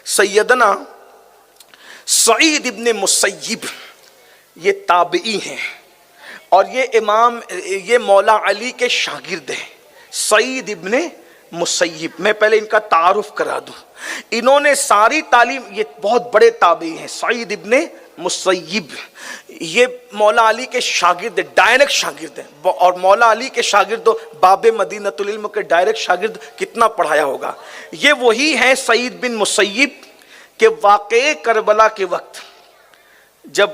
سیدنا سعید ابن مسیب یہ تابعی ہیں اور یہ مولا علی کے شاگرد ہیں. سعید ابن مسیب، میں پہلے ان کا تعارف کرا دوں. انہوں نے ساری تعلیم، یہ بہت بڑے تابعی ہیں. سعید ابن مسیب یہ مولا علی کے شاگرد، ڈائریکٹ شاگرد ہیں. اور مولا علی کے شاگرد باب مدینۃ العلم کے ڈائریکٹ شاگرد کتنا پڑھایا ہوگا. یہ وہی ہیں سعید بن مسیب کہ واقعے کربلا کے وقت جب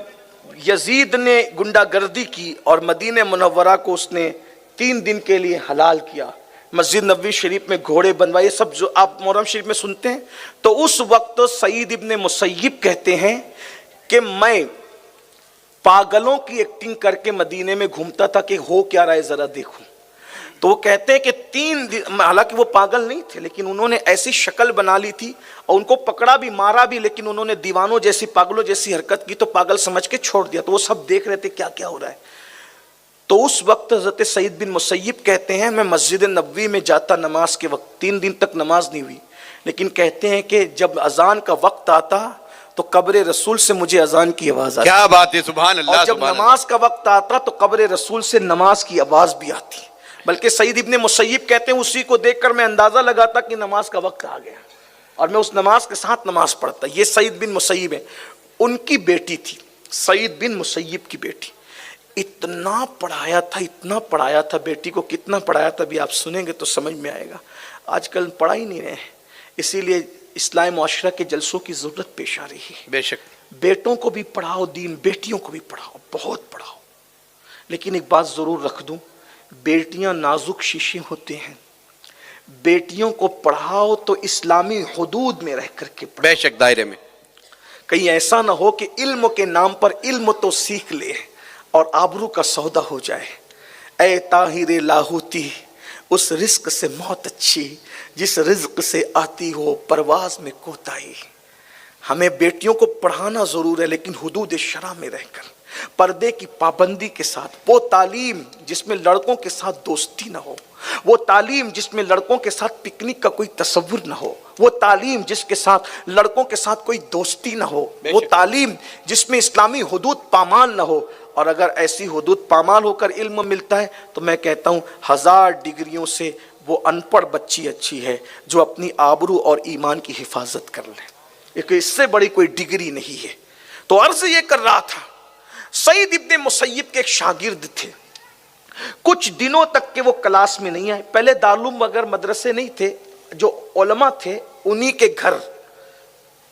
یزید نے گنڈا گردی کی اور مدینہ منورہ کو اس نے 3 دن کے لیے حلال کیا، مسجد نبوی شریف میں گھوڑے بنوائے، سب جو آپ محرم شریف میں سنتے ہیں، تو اس وقت سعید ابن مسیب کہتے ہیں کہ میں پاگلوں کی ایکٹنگ کر کے مدینے میں گھومتا تھا کہ ہو کیا رہا ہے ذرا دیکھوں. تو وہ کہتے ہیں کہ 3 دن، حالانکہ وہ پاگل نہیں تھے لیکن انہوں نے ایسی شکل بنا لی تھی اور ان کو پکڑا بھی مارا بھی، لیکن انہوں نے دیوانوں جیسی پاگلوں جیسی حرکت کی تو پاگل سمجھ کے چھوڑ دیا. تو وہ سب دیکھ رہے تھے کیا کیا ہو رہا ہے. تو اس وقت حضرت سعید بن مسیب کہتے ہیں میں مسجد نبوی میں جاتا نماز کے وقت، 3 دن تک نماز نہیں ہوئی، لیکن کہتے ہیں کہ جب اذان کا وقت آتا تو قبر رسول سے مجھے اذان کی آواز آتی. کیا بات ہے، سبحان اللہ. اور جب نماز کا وقت آتا تو قبر رسول سے نماز کی آواز بھی آتی. بلکہ سعید ابن مسیب کہتے ہیں اسی کو دیکھ کر میں اندازہ لگاتا کہ نماز کا وقت آ گیا اور میں اس نماز کے ساتھ نماز پڑھتا. یہ سعید بن مسیب ہے. ان کی بیٹی تھی، سعید بن مسیب کی بیٹی. اتنا پڑھایا تھا بیٹی کو. کتنا پڑھایا تھا بھی آپ سنیں گے تو سمجھ میں آئے گا. آج کل پڑھا ہی نہیں رہے ہیں، اسی لیے اصلاح معاشرہ کے جلسوں کی ضرورت پیش آ رہی ہے. بے شک بیٹوں کو بھی پڑھاؤ دین، بیٹیوں کو بھی پڑھاؤ، بہت پڑھاؤ. لیکن ایک بات ضرور رکھ دوں، بیٹیاں نازک شیشے ہوتے ہیں. بیٹیوں کو پڑھاؤ تو اسلامی حدود میں رہ کر کے پڑھاؤ. بے شک دائرے میں. کہیں ایسا نہ ہو کہ علم کے نام پر علم تو سیکھ لے اور آبرو کا سودا ہو جائے. اے طاہر لاہوتی، اس رزق سے موت اچھی جس رزق سے آتی ہو پرواز میں کوتاہی. ہمیں بیٹیوں کو پڑھانا ضرور ہے لیکن حدود شرع میں رہ کر، پردے کی پابندی کے ساتھ. وہ تعلیم جس میں لڑکوں کے ساتھ دوستی نہ ہو، وہ تعلیم جس میں لڑکوں کے ساتھ پکنک کا کوئی تصور نہ ہو، وہ تعلیم جس کے ساتھ لڑکوں کے ساتھ کوئی دوستی نہ ہو، وہ تعلیم جس میں اسلامی حدود پامال نہ ہو. اور اگر ایسی حدود پامال ہو کر علم ملتا ہے تو میں کہتا ہوں 1000 ڈگریوں سے وہ ان پڑھ بچی اچھی ہے جو اپنی آبرو اور ایمان کی حفاظت کر لے. اس سے بڑی کوئی ڈگری نہیں ہے. تو عرض یہ کر رہا تھا، سعید ابن مسیب کے ایک شاگرد تھے. کچھ دنوں تک کہ وہ کلاس میں نہیں آئے. پہلے دارالعلوم وغیرہ مدرسے نہیں تھے، جو علماء تھے انہی کے گھر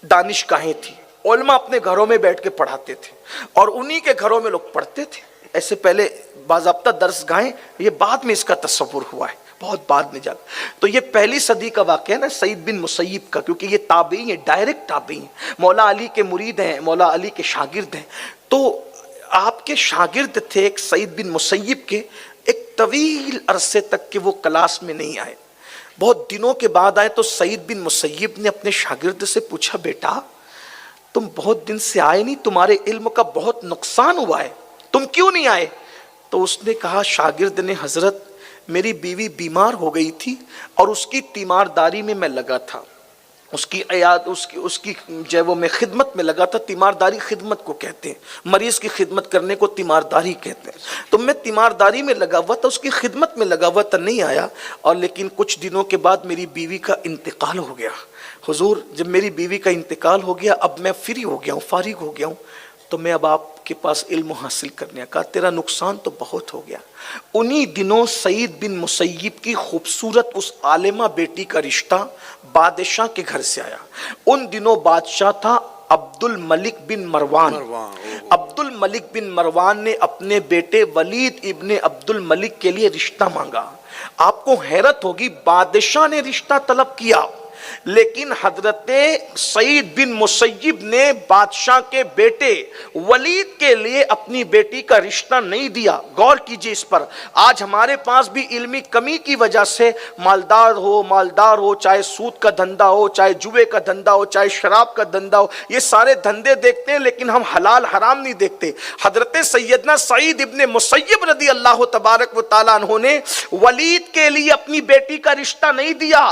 دانشگاہیں تھی. علماء اپنے گھروں میں بیٹھ کے پڑھاتے تھے اور انہی کے گھروں میں لوگ پڑھتے تھے. ایسے پہلے باضابطہ درس گاہیں، یہ بعد میں اس کا تصور ہوا ہے، بہت بعد میں جا. تو یہ پہلی صدی کا واقعہ ہے نا سعید بن مسیب کا، کیونکہ یہ تابعی ہیں، ڈائریکٹ تابعی ہیں، مولا علی کے مرید ہیں، مولا علی کے شاگرد ہیں. تو آپ کے شاگرد تھے ایک سعید بن مسیب کے. ایک طویل عرصے تک کہ وہ کلاس میں نہیں آئے. بہت دنوں کے بعد آئے تو سعید بن مسیب نے اپنے شاگرد سے پوچھا، بیٹا تم بہت دن سے آئے نہیں، تمہارے علم کا بہت نقصان ہوا ہے، تم کیوں نہیں آئے؟ تو اس نے کہا، شاگرد نے، حضرت میری بیوی بیمار ہو گئی تھی اور اس کی تیمارداری میں میں لگا تھا، اس کی جو ہے وہ میں خدمت میں لگا تھا. تیمارداری خدمت کو کہتے ہیں، مریض کی خدمت کرنے کو تیمارداری کہتے ہیں. تو میں تیمارداری میں لگا ہوا تھا، اس کی خدمت میں لگا ہوا تھا، نہیں آیا. اور لیکن کچھ دنوں کے بعد میری بیوی کا انتقال ہو گیا. حضور جب میری بیوی کا انتقال ہو گیا، اب میں فری ہو گیا ہوں، فارغ ہو گیا ہوں، تو میں اب آپ کے پاس علم حاصل کرنے کا. تیرا نقصان تو بہت ہو گیا. انہی دنوں سعید بن مسیب کی خوبصورت اس عالمہ بیٹی کا رشتہ بادشاہ کے گھر سے آیا. ان دنوں بادشاہ تھا عبد الملک بن مروان. عبد الملک بن مروان نے اپنے بیٹے ولید ابن عبد الملک کے لیے رشتہ مانگا. آپ کو حیرت ہوگی، بادشاہ نے رشتہ طلب کیا لیکن حضرت سعید بن مسیب نے بادشاہ کے بیٹے ولید کے لیے اپنی بیٹی کا رشتہ نہیں دیا. غور کیجئے اس پر. آج ہمارے پاس بھی علمی کمی کی وجہ سے مالدار ہو، چاہے سود کا دھندا ہو، چاہے جوے کا دھندا ہو، چاہے شراب کا دھندا ہو، یہ سارے دھندے دیکھتے ہیں لیکن ہم حلال حرام نہیں دیکھتے. حضرت سیدنا سعید ابن مسیب رضی اللہ تبارک و تعالیٰ عنہ نے ولید کے لیے اپنی بیٹی کا رشتہ نہیں دیا.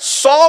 100